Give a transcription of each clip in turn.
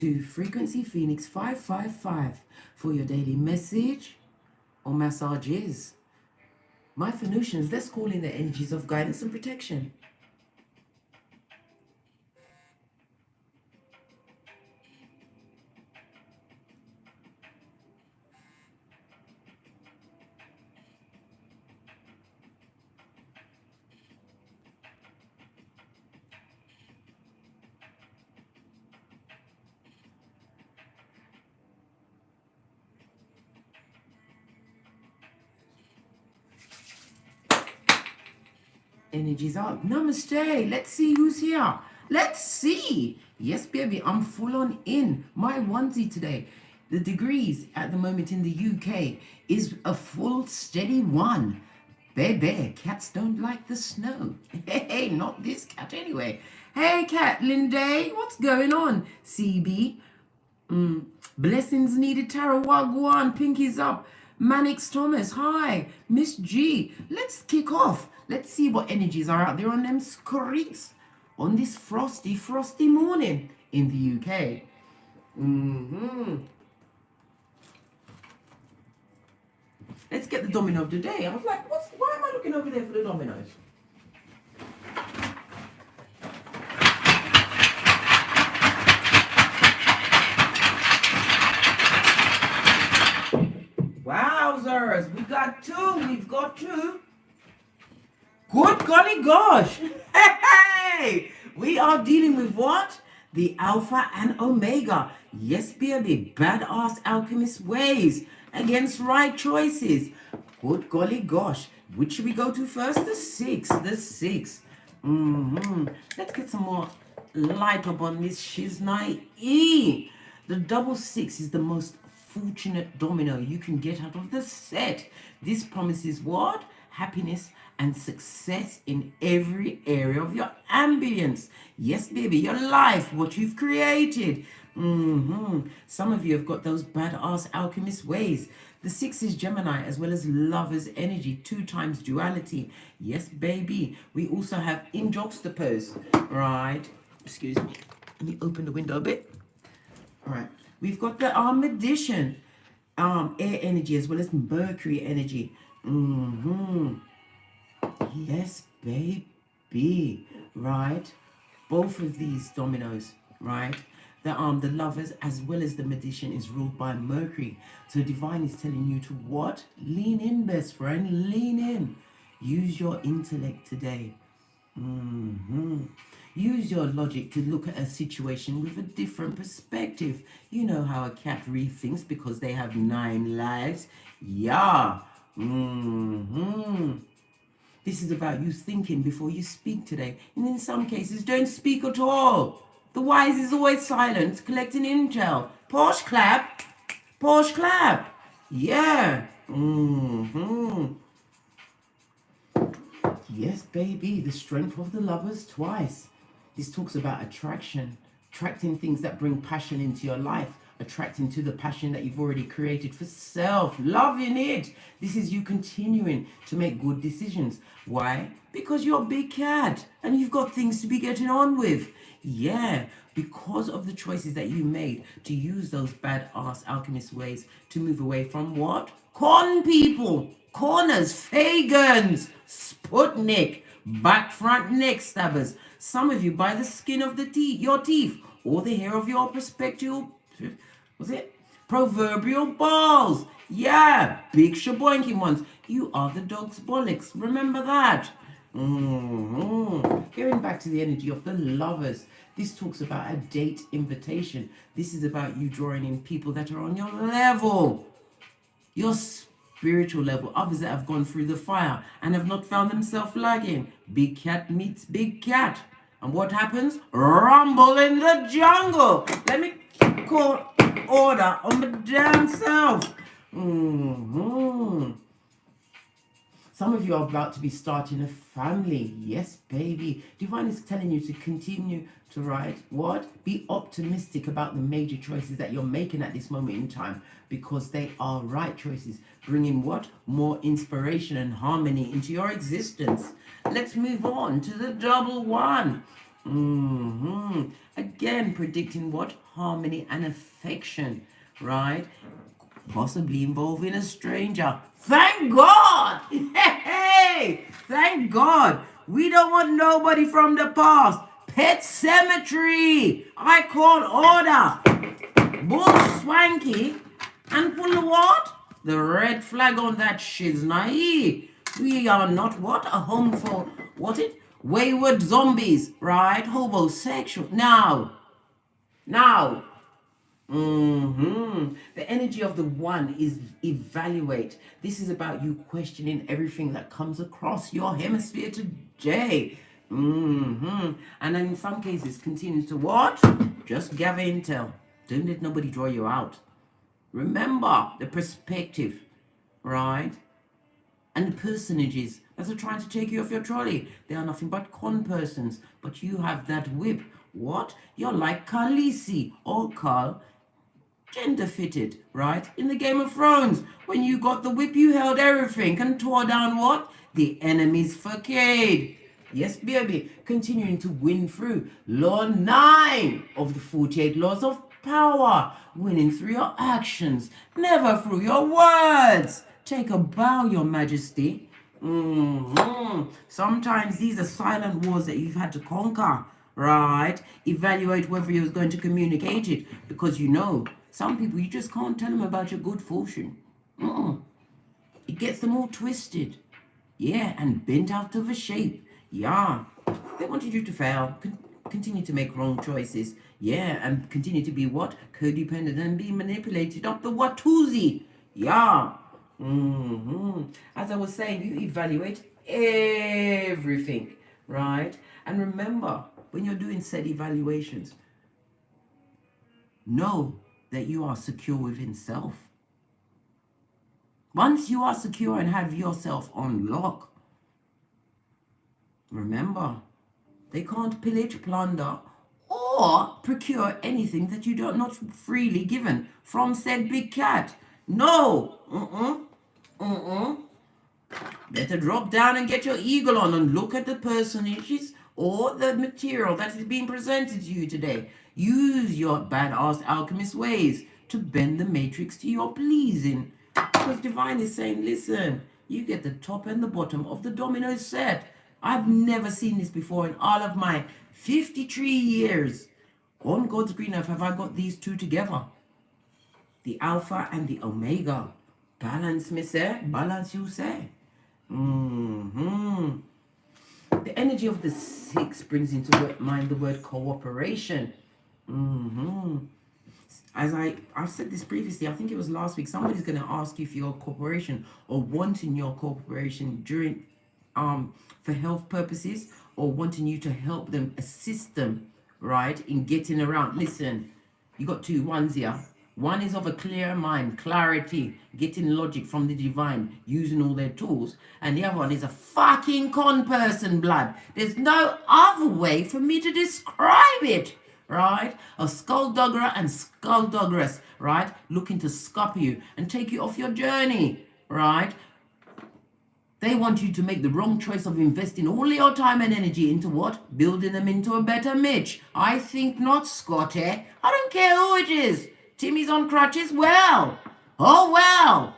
to Frequency Phoenix 555 for your daily message or massages. My Phoenicians, let's call in the energies of guidance and protection. Energies up. Namaste. Let's see who's here. Let's see. Yes, baby, I'm full on in my onesie today. The degrees at the moment in the UK is a full steady 1. Baby, cats don't like the snow. Hey, not this cat anyway. Hey, Cat Linday, what's going on? CB. Blessings needed. Tarot Wagwan. Pinkies up. Manix Thomas. Hi. Miss G. Let's kick off. Let's see what energies are out there on them streets on this frosty morning in the UK. Let's get the domino of the day. I was like, why am I looking over there for the dominoes? Wowzers, we've got two. Good golly gosh. Hey, we are dealing with what? The Alpha and Omega. Yes, baby, badass alchemist ways against right choices. Good golly gosh. Which should we go to first? The 6. Let's get some more light up on this shiznai E. The double 6 is the most fortunate domino you can get out of the set. This promises what? Happiness and success in every area of your ambience. Yes, baby, your life, what you've created. Some of you have got those badass alchemist ways. The 6 is Gemini as well as lover's energy, 2 times duality. Yes, baby. We also have in juxtapose, right? Excuse me. Let me open the window a bit. All right. We've got the magician, air energy as well as Mercury energy. Yes, baby. Right. Both of these dominoes, right? The lovers as well as the magician is ruled by Mercury. So divine is telling you to what? Lean in, best friend. Lean in. Use your intellect today. Use your logic to look at a situation with a different perspective. You know how a cat rethinks because they have 9 lives. Yeah. This is about you thinking before you speak today. And in some cases, don't speak at all. The wise is always silent, collecting intel. Posh clap. Posh clap. Yeah. Yes, baby. The strength of the lovers twice. This talks about attraction. Attracting things that bring passion into your life. Attracting to the passion that you've already created for self. Loving it. This is you continuing to make good decisions. Why? Because you're a big cat and you've got things to be getting on with. Yeah, because of the choices that you made to use those badass alchemist ways to move away from what? Con people, corners, Fagans, Sputnik, back front neck stabbers. Some of you by the skin of the your teeth or the hair of your prospective, proverbial balls. Yeah, big shaboinking ones. You are the dog's bollocks. Remember that. Going back to the energy of the lovers. This talks about a date invitation. This is about you drawing in people that are on your level. Your spiritual level. Others that have gone through the fire and have not found themselves lagging. Big cat meets big cat. And what happens? Rumble in the jungle. Let me call order on my damn self. Some of you are about to be starting a family. Yes, baby. Divine is telling you to continue to write what? Be optimistic about the major choices that you're making at this moment in time because they are right choices. Bringing what? More inspiration and harmony into your existence. Let's move on to the double 1. Again, predicting what? Harmony and affection, right? Possibly involving a stranger. Thank God! Hey! Thank God! We don't want nobody from the past. Pet cemetery! I call order! Bull swanky and pull the what? The red flag on that shiznai. We are not what? A home for what it? Wayward zombies, right? Homosexual. Now, the energy of the one is evaluate. This is about you questioning everything that comes across your hemisphere today. And then in some cases continues to what? Just gather intel. Don't let nobody draw you out. Remember the perspective, right? And the personages that are trying to take you off your trolley. They are nothing but con persons. But you have that whip. What? You're like Khaleesi or KHAL, gender fitted, right? In the Game of Thrones, when you got the whip, you held everything and tore down what? The enemy's facade. Yes, baby. Continuing to win through. Law 9 of the 48 laws of power. Winning through your actions, never through your words. Take a bow, your majesty. Sometimes these are silent wars that you've had to conquer, right? Evaluate whether you're going to communicate it, because you know some people you just can't tell them about your good fortune. It gets them all twisted, yeah, and bent out of a shape. Yeah, they wanted you to fail, continue to make wrong choices, yeah, and continue to be what? Codependent and be manipulated up the Watusi. Yeah. As I was saying, you evaluate everything, right? And remember, when you're doing said evaluations, know that you are secure within self. Once you are secure and have yourself on lock, remember, they can't pillage, plunder, or procure anything that you don't not freely given from said big cat. No. Better drop down and get your eagle on and look at the personages or the material that is being presented to you today. Use your badass alchemist ways to bend the matrix to your pleasing. Because divine is saying, listen, you get the top and the bottom of the domino set. I've never seen this before in all of my 53 years. On God's green earth have I got these two together. The alpha and the omega. Balance, me say. Balance, you say. The energy of the 6 brings into mind the word cooperation. As I've said this previously, I think it was last week, somebody's going to ask you for your cooperation or wanting your cooperation during for health purposes, or wanting you to help them, assist them, right, in getting around. Listen, you got two ones here. One is of a clear mind, clarity, getting logic from the divine, using all their tools. And the other one is a fucking con person, blood. There's no other way for me to describe it, right? A skullduggerer and skullduggeress, right? Looking to scupper you and take you off your journey, right? They want you to make the wrong choice of investing all your time and energy into what? Building them into a better Mitch. I think not, Scotty. I don't care who it is. Timmy's on crutches. Well. Oh, well.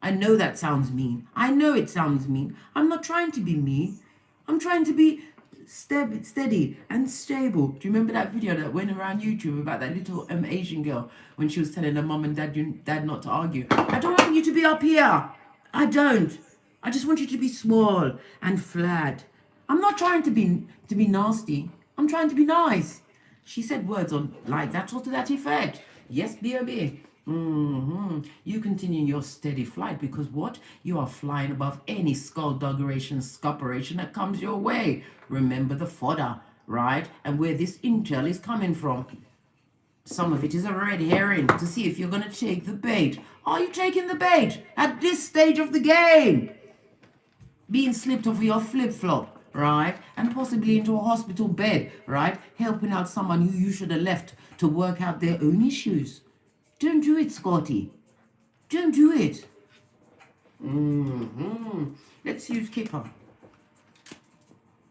I know that sounds mean. I know it sounds mean. I'm not trying to be mean. I'm trying to be steady and stable. Do you remember that video that went around YouTube about that little Asian girl when she was telling her mom and dad not to argue? I don't want you to be up here. I don't. I just want you to be small and flat. I'm not trying to be nasty. I'm trying to be nice. She said words on like that or to that effect. Yes, B.O.B. You continue your steady flight because what? You are flying above any skullduggeration, scupperation that comes your way. Remember the fodder, right? And where this intel is coming from. Some of it is a red herring to see if you're going to take the bait. Are you taking the bait at this stage of the game? Being slipped over your flip-flop, right? And possibly into a hospital bed, right? Helping out someone who you should have left to work out their own issues. Don't do it, Scotty. Don't do it. Let's use Kipper.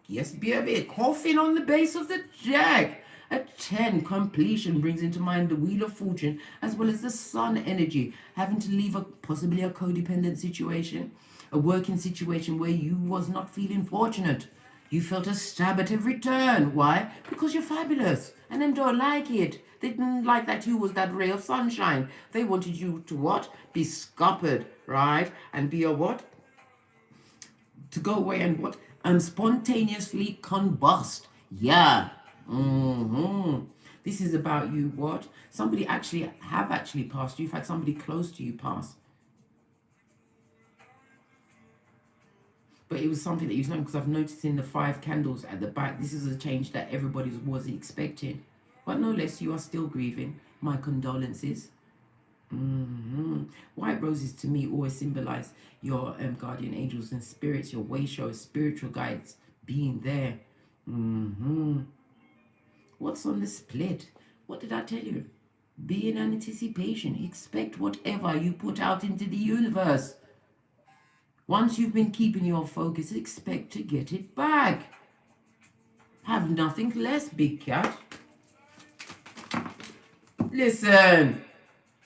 Yes, baby. Coffin on the base of the Jack. A 10, completion, brings into mind the Wheel of Fortune as well as the Sun energy, having to leave possibly a codependent situation, a working situation where you was not feeling fortunate. You felt a stab at every turn. Why? Because you're fabulous. And them don't like it. They didn't like that you was that ray of sunshine. They wanted you to what? Be scuppered, right? And be a what? To go away and what? And spontaneously combust. Yeah. This is about you what? Somebody have actually passed. You've had somebody close to you pass. But it was something that you know, because I've noticed in the 5 candles at the back, this is a change that everybody was expecting. But no less, you are still grieving. My condolences. White roses to me always symbolize your guardian angels and spirits, your way showers, spiritual guides being there. What's on the split? What did I tell you? Be in anticipation. Expect whatever you put out into the universe. Once you've been keeping your focus, expect to get it back. Have nothing less, big cat. Listen,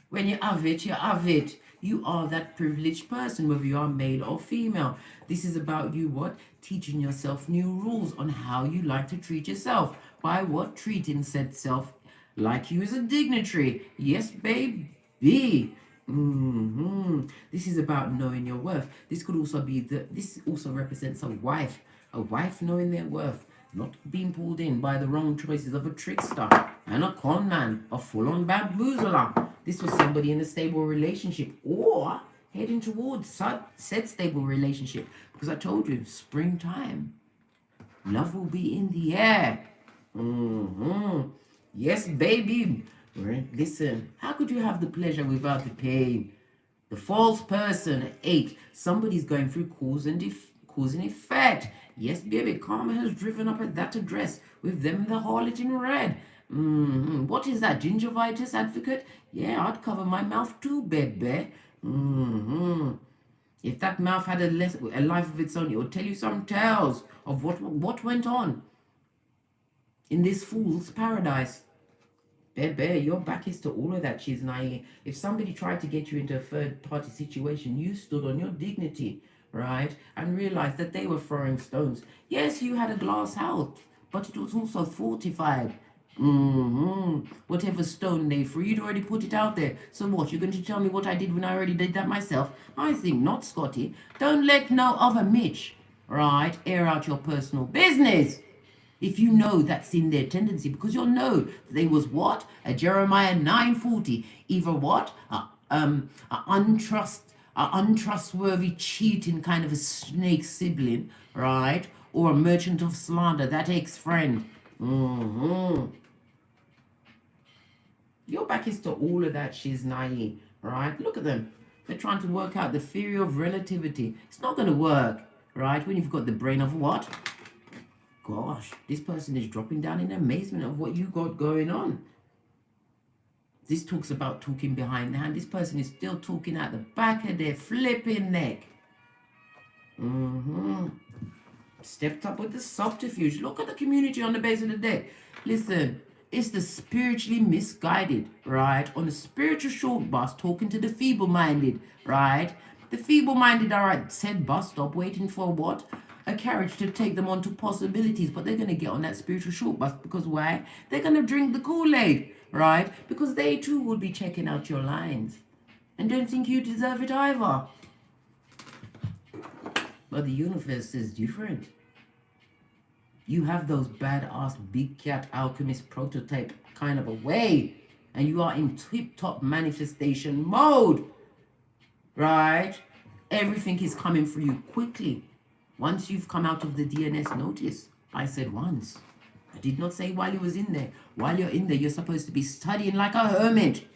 when you have it, you have it. You are that privileged person, whether you are male or female. This is about you what? Teaching yourself new rules on how you like to treat yourself. By what? Treating said self like you as a dignitary. Yes, baby. This is about knowing your worth. This could also be this also represents a wife knowing their worth, not being pulled in by the wrong choices of a trickster and a con man, a full-on bamboozler. This was somebody in a stable relationship or heading towards said stable relationship, because I told you, springtime, love will be in the air. Yes, baby. Listen, how could you have the pleasure without the pain? The false person, 8. Somebody's going through cause and effect. Yes, baby, karma has driven up at that address with them the harlot in red. What is that, gingivitis advocate? Yeah, I'd cover my mouth too, baby. If that mouth had a life of its own, it would tell you some tales of what went on in this fool's paradise. Baby, your back is to all of that, she's naive. If somebody tried to get you into a third-party situation, you stood on your dignity, right? And realized that they were throwing stones. Yes, you had a glass house, but it was also fortified. Whatever stone they threw, you'd already put it out there. So what, you're going to tell me what I did when I already did that myself? I think not, Scotty. Don't let no other Mitch, right, air out your personal business. If you know that's in their tendency, because you'll know that they was what? A Jeremiah 9:40. Either what? A untrustworthy, cheating kind of a snake sibling, right? Or a merchant of slander, that ex-friend. Your back is to all of that, she's naive, right? Look at them. They're trying to work out the theory of relativity. It's not going to work, right? When you've got the brain of what? Gosh, this person is dropping down in amazement of what you got going on. This talks about talking behind the hand. This person is still talking at the back of their flipping neck. Stepped up with the subterfuge. Look at the community on the base of the deck. Listen, it's the spiritually misguided, right? On the spiritual short bus, talking to the feeble-minded, right? The feeble-minded are at said bus stop waiting for what? A carriage to take them on to possibilities, but they're going to get on that spiritual short bus because why? They're going to drink the Kool-Aid, right? Because they too will be checking out your lines and don't think you deserve it either. But the universe is different. You have those badass big cat alchemist prototype kind of a way, and you are in tip-top manifestation mode, right? Everything is coming for you quickly. Once you've come out of the DNS notice, I said once. I did not say while you was in there. While you're in there, you're supposed to be studying like a hermit.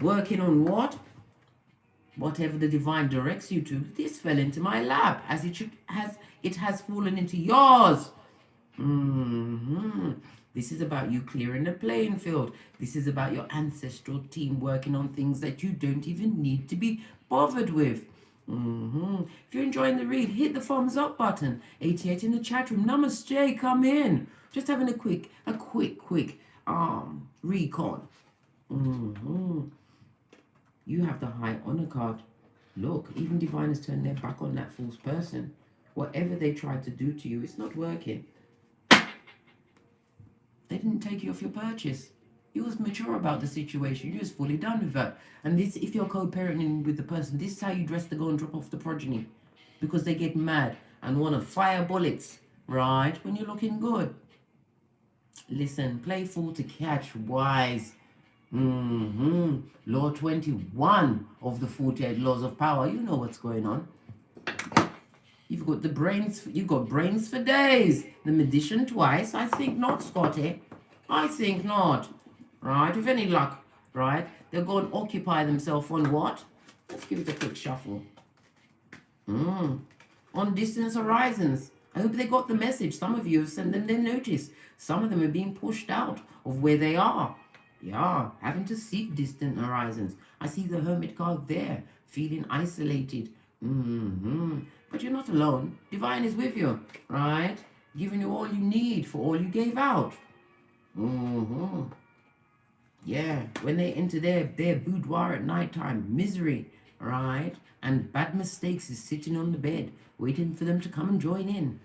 Working on what? Whatever the divine directs you to. This fell into my lap as it has fallen into yours. This is about you clearing the playing field. This is about your ancestral team working on things that you don't even need to be bothered with. If you're enjoying the read, hit the thumbs up button. 88 in the chat room. Namaste, come in. Just having a quick recon. You have the high honor card. Look, even divine has turned their back on that false person. Whatever they tried to do to you, it's not working. They didn't take you off your purchase. You was mature about the situation. You're just fully done with that. And this, if you're co-parenting with the person, this is how you dress to go and drop off the progeny. Because they get mad and want to fire bullets, right? When you're looking good. Listen, play fool to catch wise. Law 21 of the 48 laws of power. You know what's going on. You've got the brains, you've got brains for days. The magician twice. I think not, Scotty. I think not. Right? With any luck, right? They'll go and occupy themselves on what? Let's give it a quick shuffle. On distant horizons. I hope they got the message. Some of you have sent them their notice. Some of them are being pushed out of where they are. Yeah, having to seek distant horizons. I see the Hermit card there, feeling isolated. But you're not alone. Divine is with you, right? Giving you all you need for all you gave out. Yeah, when they enter their boudoir at night time, misery, right? And bad mistakes is sitting on the bed, waiting for them to come and join in.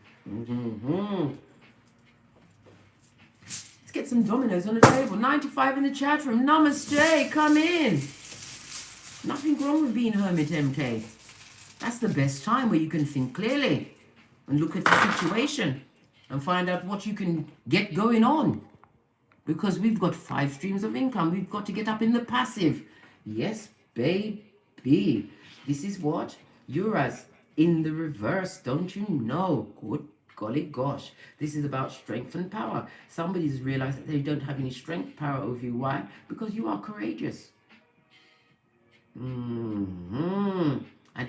Let's get some dominoes on the table. 95 in the chat room. Namaste, come in. Nothing wrong with being hermit, MK. That's the best time where you can think clearly and look at the situation and find out what you can get going on. Because we've got 5 streams of income. We've got to get up in the passive. Yes, baby. This is what? Uranus in the reverse, don't you know? Good golly gosh. This is about strength and power. Somebody's realized that they don't have any strength, power over you. Why? Because you are courageous. And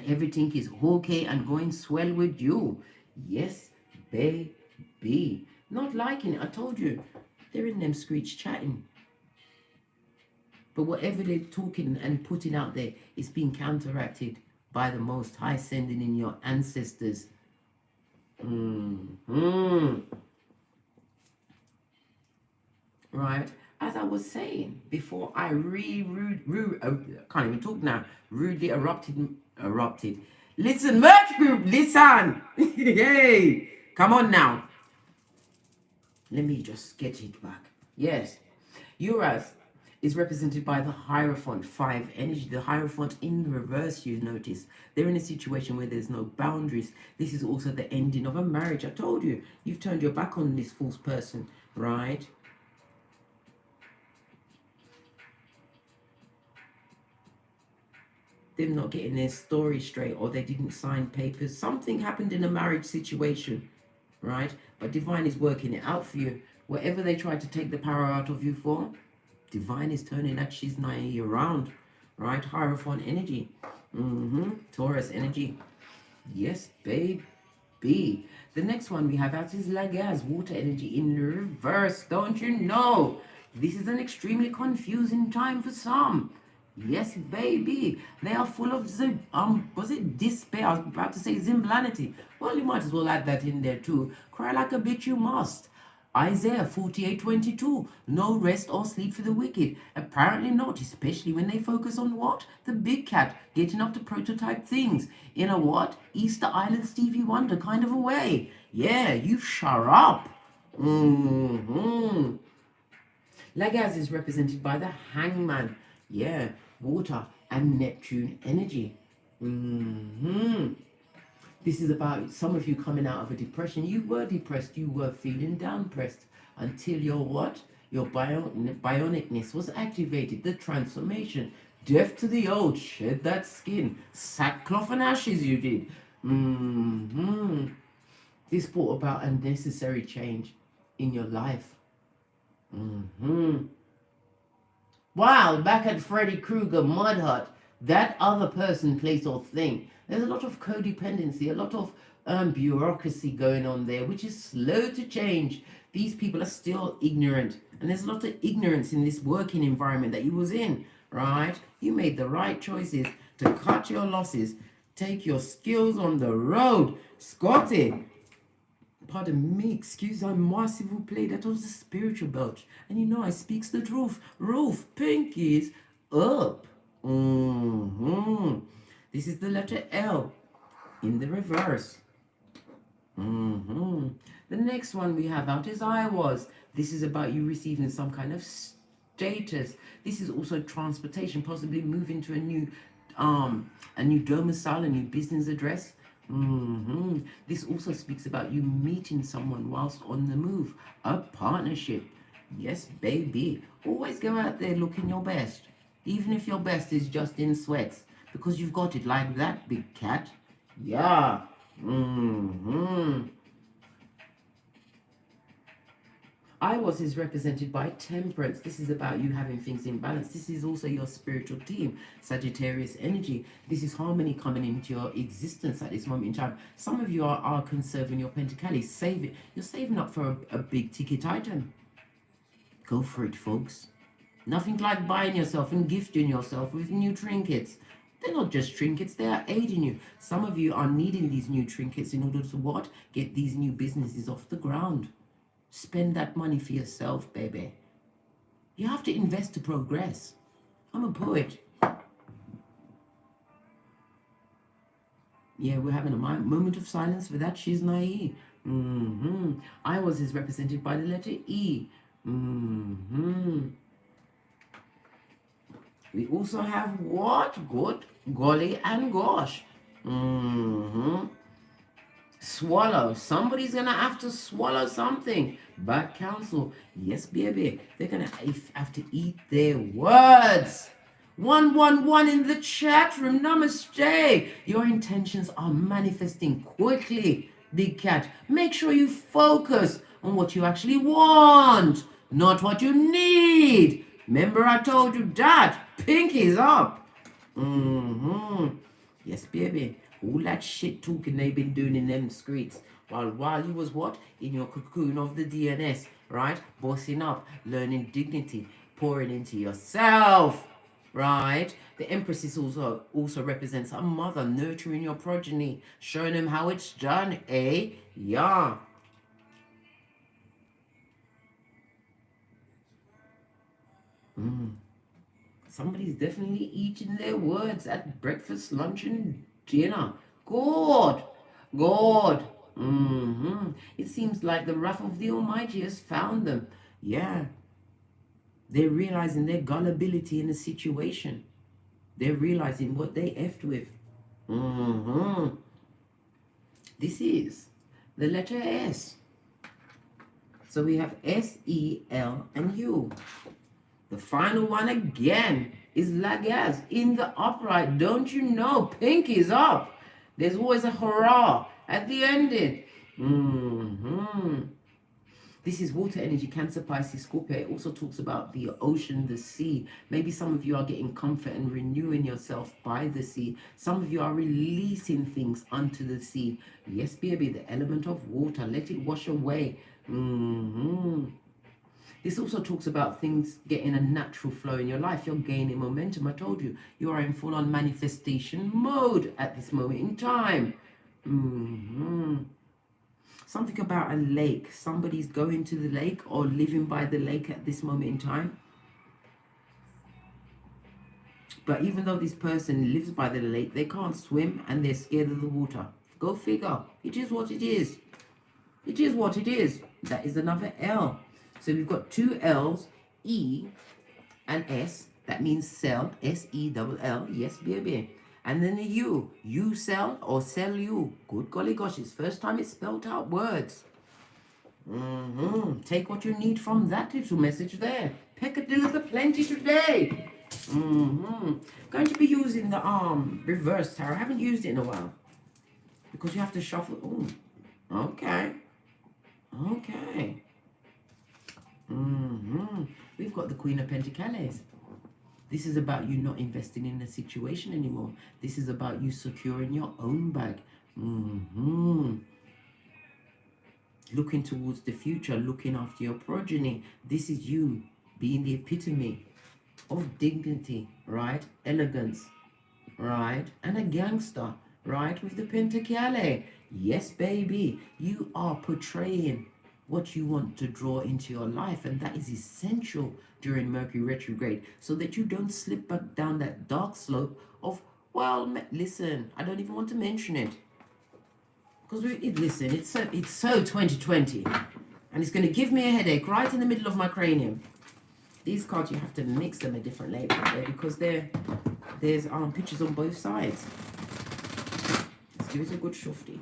everything is okay and going swell with you. Yes, baby. Not liking it. I told you. They're in them screech chatting. But whatever they're talking and putting out there is being counteracted by the Most High sending in your ancestors. Right? As I was saying before, I can't even talk now. Rudely erupted. Listen, merch group, listen. Hey, come on now. Let me just get it back. Yes. Uranus is represented by the Hierophant 5 energy. The Hierophant in the reverse, you notice. They're in a situation where there's no boundaries. This is also the ending of a marriage. I told you, you've turned your back on this false person, right? Them not getting their story straight, or they didn't sign papers. Something happened in a marriage situation, right? But Divine is working it out for you. Whatever they tried to take the power out of you for, Divine is turning that she's naive around, right? Hierophant energy. Taurus energy. Yes, baby. The next one we have out is Lagaz, water energy in reverse. Don't you know? This is an extremely confusing time for some. Yes, baby. They are full of was it despair? I was about to say zimblanity. Well, you might as well add that in there too. Cry like a bitch you must. Isaiah 48:22. No rest or sleep for the wicked. Apparently not, especially when they focus on what? The big cat getting up to prototype things in a what? Easter Island Stevie Wonder kind of a way. Yeah, you shut up. Lagaz is represented by the Hangman. Yeah, water and Neptune energy. This is about some of you coming out of a depression. You were depressed, you were feeling downpressed until your what? Your bionicness was activated, the transformation. Death to the old, shed that skin, sackcloth and ashes you did. This brought about a necessary change in your life. Wow, back at Freddy Krueger Mud Hut, that other person, place or thing. There's a lot of codependency, a lot of bureaucracy going on there, which is slow to change. These people are still ignorant. And there's a lot of ignorance in this working environment that you was in, right? You made the right choices to cut your losses. Take your skills on the road. Scotty. Pardon me, excuse moi s'il vous plaît. That was the spiritual belch. And you know I speaks the truth. Roof, pinkies up. This is the letter L in the reverse. The next one we have out is I was. This is about you receiving some kind of status. This is also transportation, possibly moving to a new domicile, a new business address. This also speaks about you meeting someone whilst on the move, a partnership. Yes, baby. Always go out there looking your best, even if your best is just in sweats, because you've got it like that, big cat. Yeah. I was is represented by temperance. This is about you having things in balance. This is also your spiritual team, Sagittarius energy. This is harmony coming into your existence at this moment in time. Some of you are conserving your pentacles. Save it. You're saving up for a big ticket item. Go for it, folks. Nothing like buying yourself and gifting yourself with new trinkets. They're not just trinkets, they are aiding you. Some of you are needing these new trinkets in order to what? Get these new businesses off the ground. Spend that money for yourself, baby. You have to invest to progress. I'm a poet. Yeah, we're having a moment of silence for that. She's naive. I was is represented by the letter E. We also have what? Good, golly, and gosh. Swallow. Somebody's gonna have to swallow something. Bad counsel. Yes, baby. They're gonna have to eat their words. 111 in the chat room. Namaste. Your intentions are manifesting quickly, big cat. Make sure you focus on what you actually want, not what you need. Remember I told you that. Pinky's up. Yes, baby. All that shit talking they've been doing in them streets while you was what? In your cocoon of the DNS, right? Bossing up, learning dignity, pouring into yourself, right? The Empress is also represents a mother, nurturing your progeny, showing them how it's done, eh? Yeah. Somebody's definitely eating their words at breakfast, lunch, and dinner. God. It seems like the wrath of the Almighty has found them. Yeah. They're realizing their gullibility in the situation. They're realizing what they effed with. This is the letter S. So we have S, E, L, and U. The final one again is Lagaz in the upright. Don't you know? Pinky's up. There's always a hurrah at the ending. This is water energy, Cancer, Pisces, Scorpio. It also talks about the ocean, the sea. Maybe some of you are getting comfort and renewing yourself by the sea. Some of you are releasing things unto the sea. Yes, baby, the element of water. Let it wash away. This also talks about things getting a natural flow in your life. You're gaining momentum. I told you, you are in full-on manifestation mode at this moment in time. Something about a lake. Somebody's going to the lake or living by the lake at this moment in time. But even though this person lives by the lake, they can't swim and they're scared of the water. Go figure. It is what it is. It is what it is. That is another L. So we've got two L's, E and S. That means sell, S-E-L-L. Yes, baby. And then the U. You sell or sell you. Good golly gosh, it's first time it's spelled out words. Take what you need from that little message there. Peccadilloes aplenty today. Going to be using the reverse tarot. I haven't used it in a while. Because you have to shuffle. Oh, okay. Okay. We've got the Queen of Pentacles. This is about you not investing in the situation anymore. This is about you securing your own bag. Looking towards the future, looking after your progeny. This is you being the epitome of dignity, right? Elegance, right? And a gangster, right, with the Pentacale. Yes, baby, you are portraying what you want to draw into your life, and that is essential during Mercury retrograde, so that you don't slip back down that dark slope of, well, listen, I don't even want to mention it, because listen, it's so 2020, and it's going to give me a headache right in the middle of my cranium. These cards, you have to mix them a different label there, because there's pictures on both sides. Let's give it a good shufty.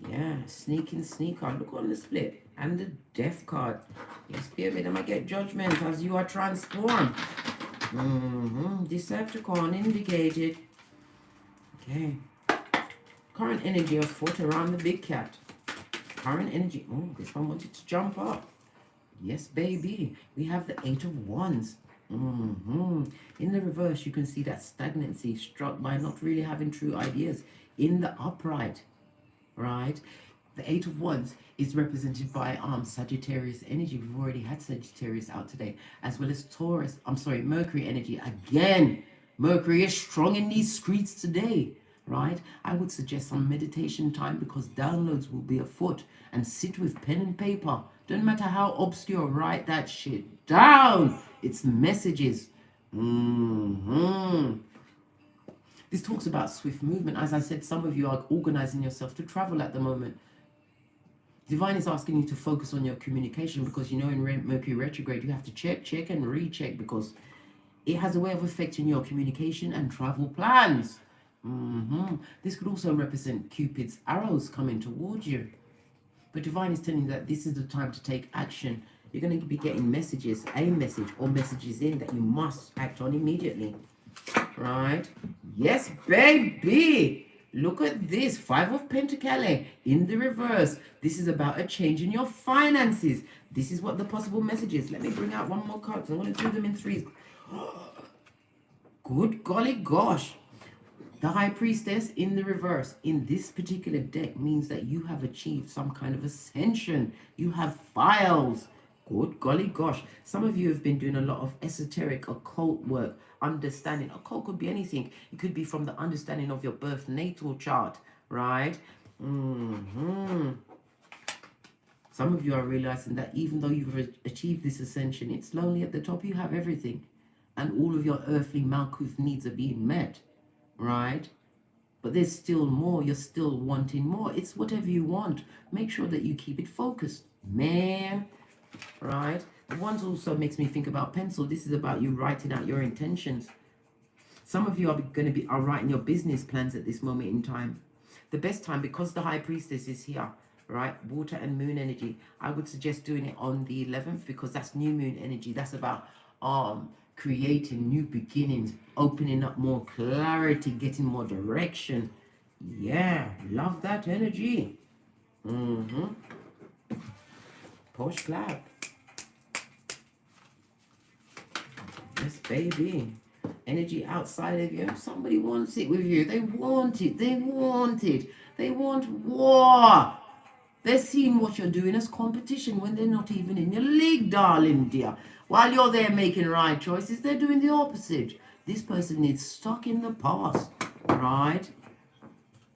Yeah, sneaking sneaker. Look on the split. And the death card. Yes, baby, then I get judgment as you are transformed. Decepticon indicated. Okay. Current energy of foot around the big cat. Current energy. Oh, this one wanted to jump up. Yes, baby. We have the 8 of Wands. In the reverse, you can see that stagnancy, struck by not really having true ideas. In the upright, right? The 8 of Wands is represented by Sagittarius energy. We've already had Sagittarius out today, as well as Taurus. Mercury energy. Again, Mercury is strong in these streets today, right? I would suggest some meditation time, because downloads will be afoot, and sit with pen and paper. Don't matter how obscure, write that shit down. It's messages. This talks about swift movement. As I said, some of you are organizing yourself to travel at the moment. Divine is asking you to focus on your communication, because you know in Mercury retrograde you have to check and recheck, because it has a way of affecting your communication and travel plans. This could also represent Cupid's arrows coming towards you. But Divine is telling you that this is the time to take action. You're going to be getting messages, a message or messages in that you must act on immediately. Right? Yes, baby. Look at this. 5 of Pentacles in the reverse. This is about a change in your finances. This is what the possible message is. Let me bring out one more card. I'm going to do them in threes. Good golly gosh. The High Priestess in the reverse in this particular deck means that you have achieved some kind of ascension. You have files. Good golly gosh. Some of you have been doing a lot of esoteric occult work, understanding. Occult could be anything. It could be from the understanding of your birth natal chart, right? Some of you are realizing that even though you've achieved this ascension, it's lonely at the top. You have everything, and all of your earthly Malkuth needs are being met. Right? But there's still more. You're still wanting more. It's whatever you want. Make sure that you keep it focused, man. Right? The ones also makes me think about pencil. This is about you writing out your intentions. Some of you are going to are writing your business plans at this moment in time. The best time, because the High Priestess is here, right? Water and moon energy. I would suggest doing it on the 11th, because that's new moon energy. That's about creating new beginnings, opening up more clarity, getting more direction. Yeah, love that energy. Posh clap. Yes, baby. Energy outside of you. Somebody wants it with you. They want it. They want it. They want war. They're seeing what you're doing as competition when they're not even in your league, darling dear. While you're there making right choices, they're doing the opposite. This person is stuck in the past, right?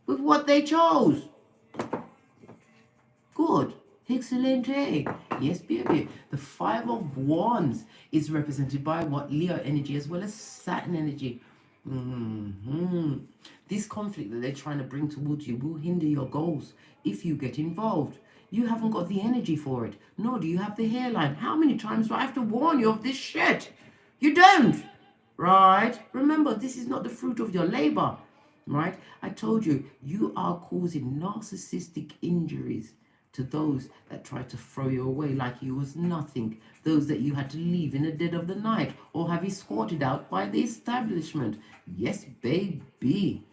With what they chose. Good. Excelente. Yes, baby. The 5 of Wands is represented by what? Leo energy as well as Saturn energy. This conflict that they're trying to bring towards you will hinder your goals if you get involved. You haven't got the energy for it, nor do you have the hairline. How many times do I have to warn you of this shit? You don't, right? Remember, this is not the fruit of your labor, right? I told you, you are causing narcissistic injuries to those that try to throw you away like you was nothing, those that you had to leave in the dead of the night or have escorted out by the establishment. Yes, baby.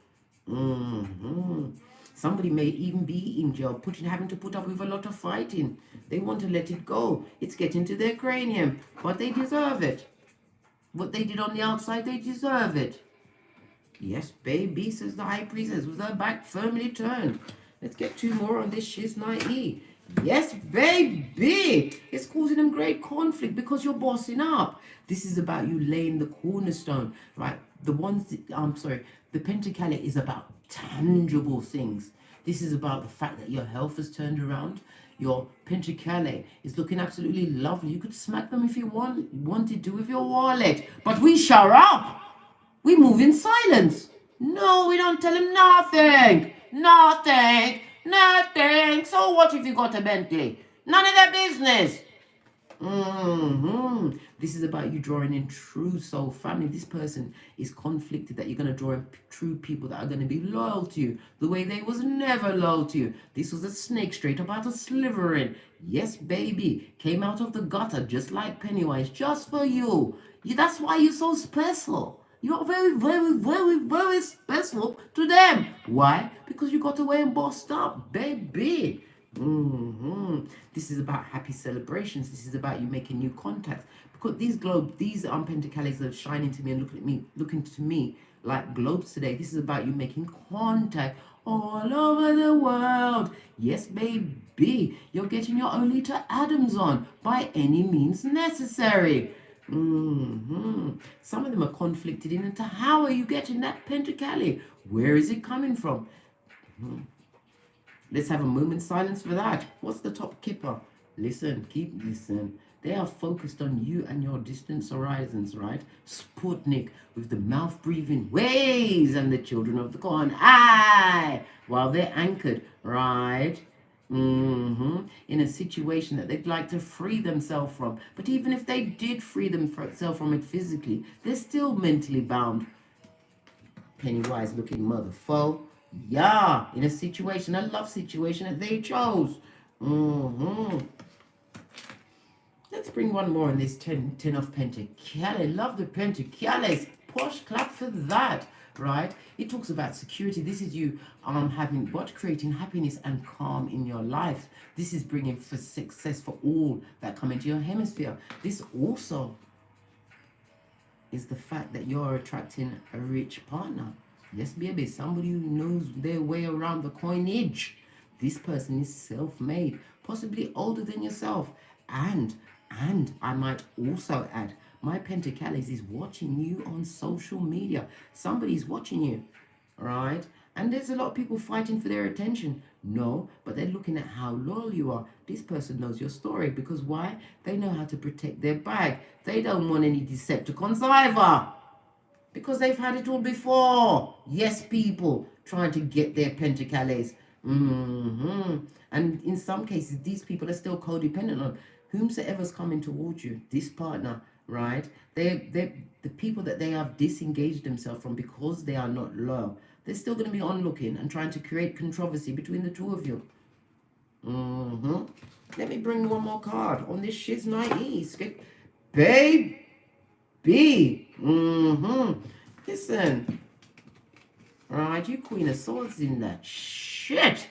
Somebody may even be in jail, having to put up with a lot of fighting. They want to let it go. It's getting to their cranium, but they deserve it. What they did on the outside, they deserve it. Yes, baby, says the High Priestess with her back firmly turned. Let's get 2 more on this shiznai. Yes, baby. It's causing them great conflict because you're bossing up. This is about you laying the cornerstone, right? I'm sorry, the Pentacale is about tangible things. This is about the fact that your health has turned around. Your Pentacale is looking absolutely lovely. You could smack them if you wanted to with your wallet. But we shower up. We move in silence. No, we don't tell him nothing. Nothing. Nothing. So what if you got a Bentley? None of their business. This is about you drawing in true soul family. This person is conflicted that you're going to draw in true people that are going to be loyal to you the way they was never loyal to you. This was a snake straight up out of Slytherin. Yes, baby. Came out of the gutter just like Pennywise, just for you. That's why you're so special. You're very, very, very, very special to them. Why? Because you got away and bossed up, baby. This is about happy celebrations. This is about you making new contacts. Because these pentacles are shining to me and looking to me like globes today. This is about you making contact all over the world. Yes, baby. You're getting your Olita Adams on by any means necessary. Some of them are conflicted into how are you getting that Pentacale? Where is it coming from? Let's have a moment's silence for that. What's the top kipper? Listen, keep listening. They are focused on you and your distant horizons, right? Sputnik with the mouth breathing ways and the children of the corn. Aye! While they're anchored, right? In a situation that they'd like to free themselves from. But even if they did free themselves from it physically, they're still mentally bound. Pennywise looking mother foe. Yeah, in a love situation that they chose. Let's bring one more in this 10 of Pentacles. Love the Pentacles. Posh clap for that, right? It talks about security. This is you creating happiness and calm in your life. This is bringing for success for all that come into your hemisphere. This also is the fact that you're attracting a rich partner. Yes, baby, somebody who knows their way around the coinage. This person is self-made, possibly older than yourself. And I might also add, my Pentacles is watching you on social media. Somebody's watching you, right? And there's a lot of people fighting for their attention. No, but they're looking at how loyal you are. This person knows your story because why? They know how to protect their bag. They don't want any Decepticons either. Because they've had it all before. Yes, people trying to get their Pentacles. And in some cases, these people are still codependent on whomsoever's coming towards you, this partner, right? They're the people that they have disengaged themselves from because they are not loyal. They're still going to be onlooking and trying to create controversy between the two of you. Let me bring one more card on this shiz night east. Babe. Listen. Right, you Queen of Swords in that shit.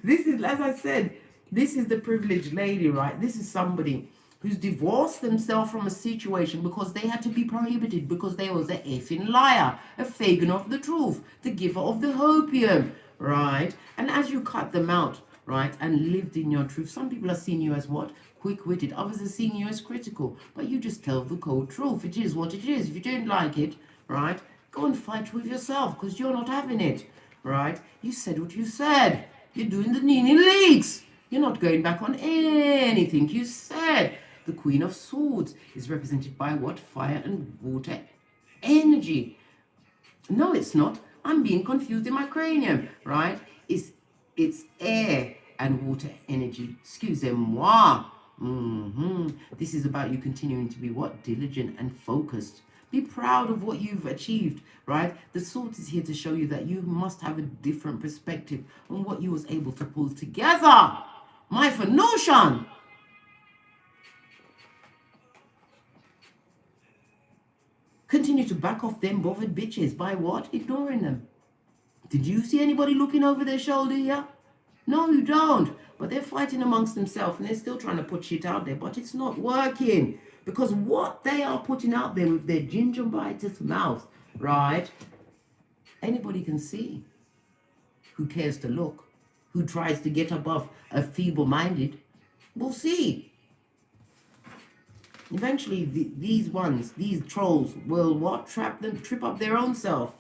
This is, as I said, this is the privileged lady, right? This is somebody who's divorced themselves from a situation because they had to be prohibited because they was a effing liar, a Fagin of the truth, the giver of the hopium, right? And as you cut them out, right, and lived in your truth, some people are seeing you as what? Quick-witted. Others are seeing you as critical. But you just tell the cold truth. It is what it is. If you don't like it, right, go and fight with yourself because you're not having it, right? You said what you said. You're doing the Nini leaks. You're not going back on anything you said. The Queen of Swords is represented by what? Fire and water energy. No, it's not. I'm being confused in my cranium, right? It's air and water energy. Excusez-moi. This is about you continuing to be what? Diligent and focused. Be proud of what you've achieved, right? The Sword is here to show you that you must have a different perspective on what you was able to pull together. My Phoenician. Continue to back off them bothered bitches by what? Ignoring them. Did you see anybody looking over their shoulder here? No, you don't. But they're fighting amongst themselves and they're still trying to put shit out there, but it's not working. Because what they are putting out there with their gingivitis mouth, right? Anybody can see. who cares to look, who tries to get above a feeble-minded, will see. Eventually, these trolls will what? Trip up their own self,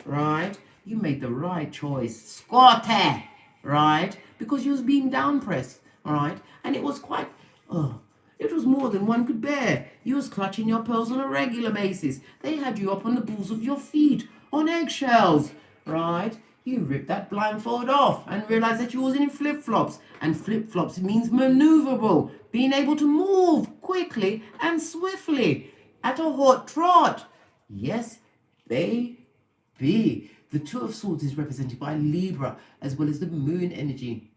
right? You made the right choice, Scotty, right? Because you was being down pressed, all right? And it was quite, it was more than one could bear. You was clutching your pearls on a regular basis. They had you up on the balls of your feet, on eggshells, right? You ripped that blindfold off and realized that you was in flip-flops. And flip-flops means maneuverable, being able to move quickly and swiftly at a hot trot. Yes, baby. The Two of Swords is represented by Libra as well as the moon energy.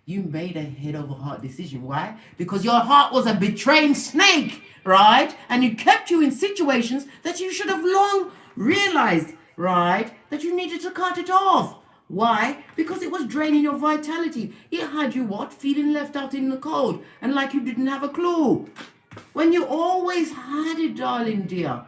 You made a head over heart decision. Why? Because your heart was a betraying snake, right? And it kept you in situations that you should have long realized, right, that you needed to cut it off. Why? Because it was draining your vitality. It had you what? Feeling left out in the cold and like you didn't have a clue. When you always had it, darling dear.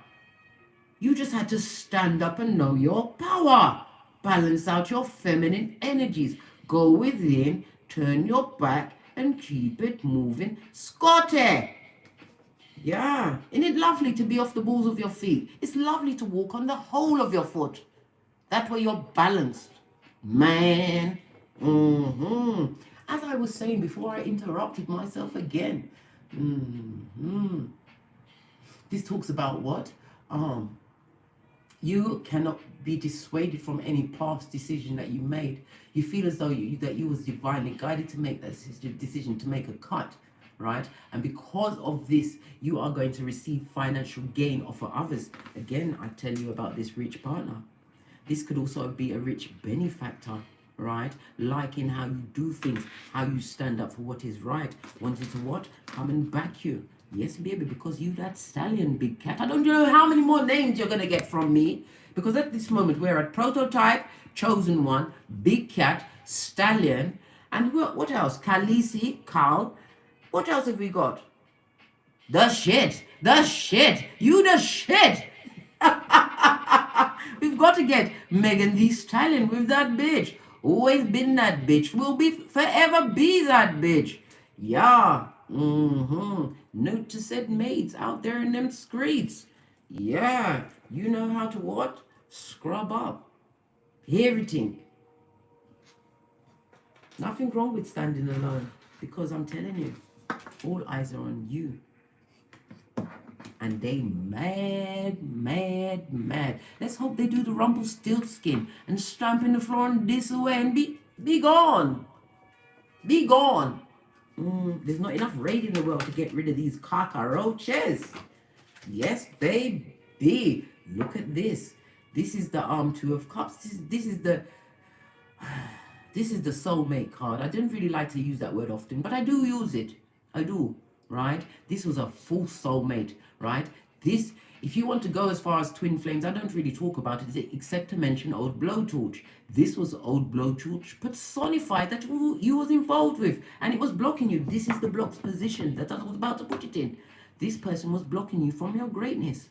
You just had to stand up and know your power. Balance out your feminine energies. Go within, turn your back, and keep it moving. Scotty! Yeah. Isn't it lovely to be off the balls of your feet? It's lovely to walk on the whole of your foot. That way you're balanced. Man. As I was saying before I interrupted myself again. This talks about what? You cannot be dissuaded from any past decision that you made. You feel as though you was divinely guided to make that decision, to make a cut, right? And because of this, you are going to receive financial gain off of others. Again, I tell you about this rich partner. This could also be a rich benefactor, right? Liking how you do things, how you stand up for what is right, wanting to what? Come and back you. Yes, baby, because you that stallion, big cat. I don't know how many more names you're going to get from me. Because at this moment, we're at prototype, chosen one, big cat, stallion. And what else? Khaleesi, KHAL. What else have we got? The shit. You the shit. We've got to get Megan Thee Stallion with that bitch. Always been that bitch. Will be forever be that bitch. Yeah. Note to said maids out there in them streets. Yeah. You know how to what? Scrub up. Everything. Nothing wrong with standing alone. Because I'm telling you, all eyes are on you. And they mad. Let's hope they do the Rumpelstiltskin and stamp in the floor and this away and be gone. Be gone. There's not enough raid in the world to get rid of these cockroaches. Yes, baby. Look at this. This is the Two of Cups. This is the soulmate card. I didn't really like to use that word often, but I do use it. I do. Right? This was a full soulmate, right? This, if you want to go as far as twin flames, I don't really talk about it except to mention old blowtorch. This was old blowtorch personified that you was involved with, and it was blocking you. This is the block's position that I was about to put it in. This person was blocking you from your greatness.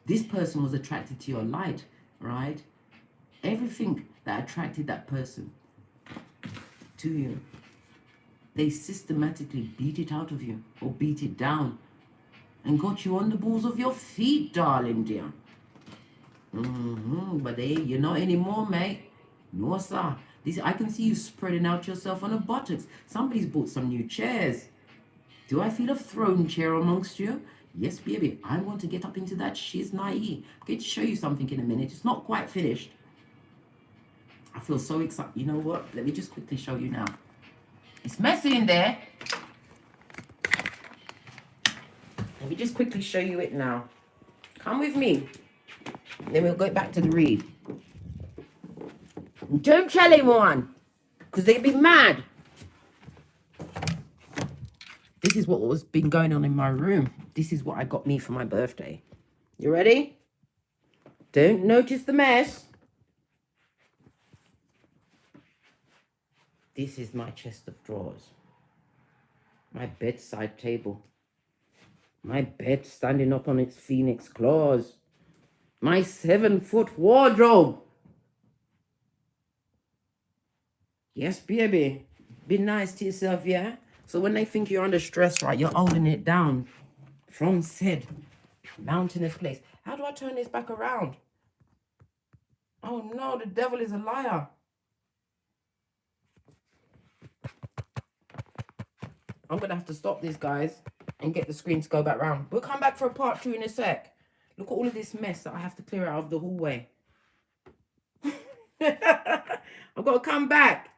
This person was attracted to your light, right? Everything that attracted that person to you, they systematically beat it out of you or beat it down and got you on the balls of your feet, darling dear. But you're not anymore, mate. No, sir. I can see you spreading out yourself on the buttocks. Somebody's bought some new chairs. Do I feel a throne chair amongst you? Yes, baby. I want to get up into that shiznai. I'm going to show you something in a minute. It's not quite finished. I feel so excited. You know what? Let me just quickly show you now. It's messy in there. Let me just quickly show you it now. Come with me. Then we'll go back to the read. Don't tell anyone, because they'll be mad. This is what was been going on in my room. This is what I got me for my birthday. You ready? Don't notice the mess. This is my chest of drawers. My bedside table. My bed standing up on its phoenix claws. My 7-foot wardrobe. Yes, baby. Be nice to yourself, yeah? So when they think you're under stress, right, you're holding it down from said mountainous place. How do I turn this back around? Oh no, the devil is a liar. I'm going to have to stop this, guys, and get the screen to go back round. We'll come back for a part 2 in a sec. Look at all of this mess that I have to clear out of the hallway. I've got to come back.